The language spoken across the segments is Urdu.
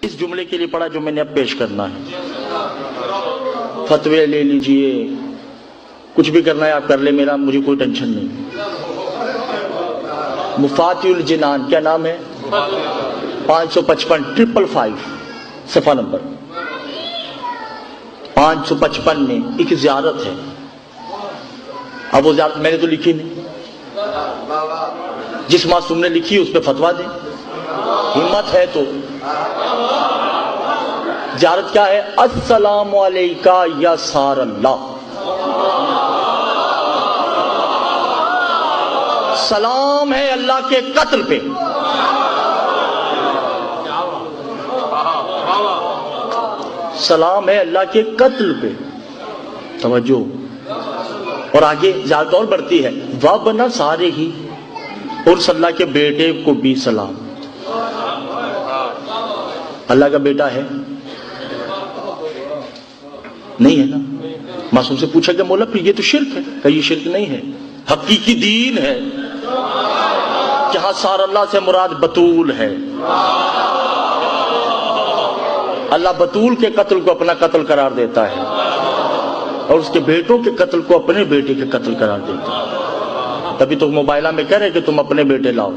اس جملے کے لیے پڑھا جو میں نے اب پیش کرنا ہے. فتوے لے لیجئے، کچھ بھی کرنا ہے آپ کر لیں، مجھے کوئی ٹینشن نہیں. مفاتیح الجنان کیا نام ہے؟ 555 صفحہ نمبر 555 میں ایک زیارت ہے. اب وہ زیارت میں نے تو لکھی نہیں، جس معصوم نے لکھی اس پہ فتویٰ دیں، ہمت ہے تو. زیارت کیا ہے؟ السلام علیکہ یا سار اللہ، سلام ہے اللہ کے قتل پہ. سلام ہے اللہ کے قتل پہ. توجہ. اور آگے زیادہ اور بڑھتی ہے، وَابْنَ سارے ہی، اور اللہ کے بیٹے کو بھی سلام. اللہ کا بیٹا ہے؟ نہیں ہے نا. معصوم سے پوچھا کہ مولا پھر یہ تو شرک ہے. کہ یہ شرک نہیں ہے، حقیقی دین ہے. جہاں سار اللہ سے مراد بطول ہے. اللہ بطول کے قتل کو اپنا قتل قرار دیتا ہے اور اس کے بیٹوں کے قتل کو اپنے بیٹے کے قتل قرار دیتا ہے. تبھی تو موبائلہ میں کہہ رہے کہ تم اپنے بیٹے لاؤ.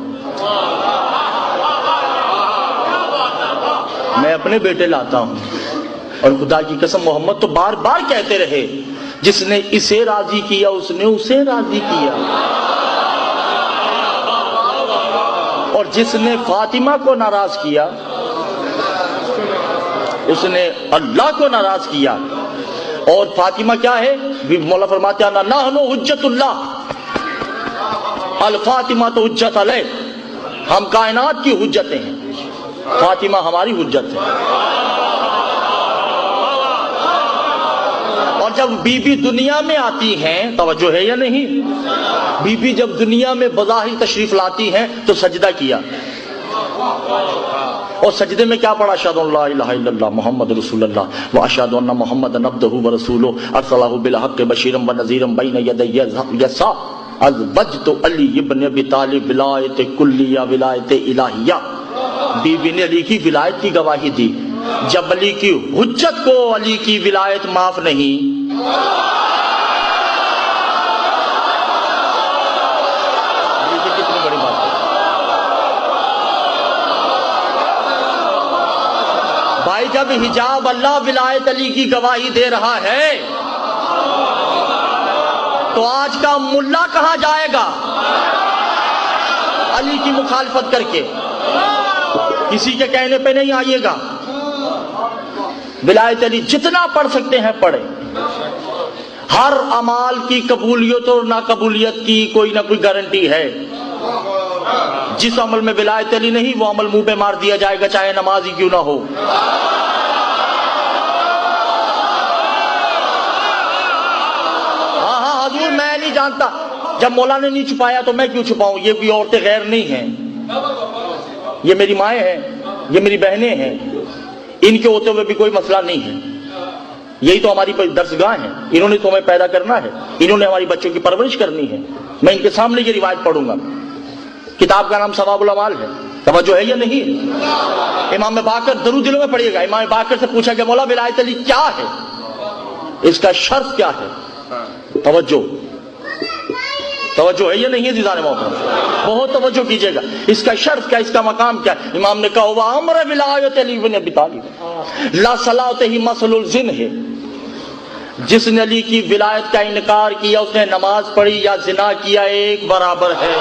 میں اپنے بیٹے لاتا ہوں. اور خدا کی قسم محمد تو بار بار کہتے رہے، جس نے اسے راضی کیا اس نے اسے راضی کیا، اور جس نے فاطمہ کو ناراض کیا اس نے اللہ کو ناراض کیا. اور فاطمہ کیا ہے؟ مولا فرماتے ہیں نحن حجت اللہ الفاطمہ تو حجت علیہ، ہم کائنات کی حجتیں ہیں، فاطمہ ہماری حجت ہے. اور جب بی بی دنیا میں آتی ہیں، توجہ ہے یا نہیں، بی بی جب دنیا میں بظاہر تشریف لاتی ہیں تو سجدہ کیا، اور سجدے میں کیا پڑھا؟ اشہد ان لا الہ الا اللہ محمد رسول اللہ واشہد ان محمدا عبدہ ورسولہ ارسلہ بالحق بشیرا ونذیرا بین یدی الساعۃ ازوجت علی ابن ابی طالب ولایت کلیہ ولایت الہیہ. بی بی نے علی کی ولایت کی گواہی دی. جب علی کی حجت کو علی کی ولایت معاف نہیں، کتنی بڑی بات ہے بھائی. جب حجاب اللہ ولایت علی کی گواہی دے رہا ہے تو آج کا ملا کہاں جائے گا علی کی مخالفت کر کے؟ کسی کے کہنے پہ نہیں آئیے گا. ولایت علی جتنا پڑھ سکتے ہیں پڑھیں. ہر اعمال کی قبولیت اور ناقبولیت کی کوئی نہ کوئی گارنٹی ہے. جس عمل میں ولایت علی نہیں وہ عمل منہ پہ مار دیا جائے گا، چاہے نماز ہی کیوں نہ ہو. ہاں حضور میں نہیں جانتا، جب مولا نے نہیں چھپایا تو میں کیوں چھپاؤں؟ یہ بھی عورتیں غیر نہیں ہیں، یہ میری مائیں ہیں، یہ میری بہنیں ہیں، ان کے ہوتے ہوئے بھی کوئی مسئلہ نہیں ہے. یہی تو ہماری درسگاہ ہیں، انہوں نے تو ہمیں پیدا کرنا ہے، انہوں نے ہماری بچوں کی پرورش کرنی ہے. میں ان کے سامنے یہ روایت پڑھوں گا. کتاب کا نام ثواب الاعمال ہے. توجہ ہے یا نہیں؟ امام باقر درود دلوں میں پڑھیے گا. امام باقر سے پوچھا کہ مولا ولایت علی کیا ہے، اس کا شرط کیا ہے؟ توجہ ہے یا نہیں عزیزان محترم؟ بہت توجہ کیجئے گا. اس کا شرط کیا، اس کا مقام کیا؟ امام نے کہا وہ امر ولایت علی بن ابی طالب لا صلاۃ ہی مثل الزن ہے. جس نے علی کی ولایت کا انکار کیا اس نے نماز پڑھی یا زنا کیا ایک برابر ہے.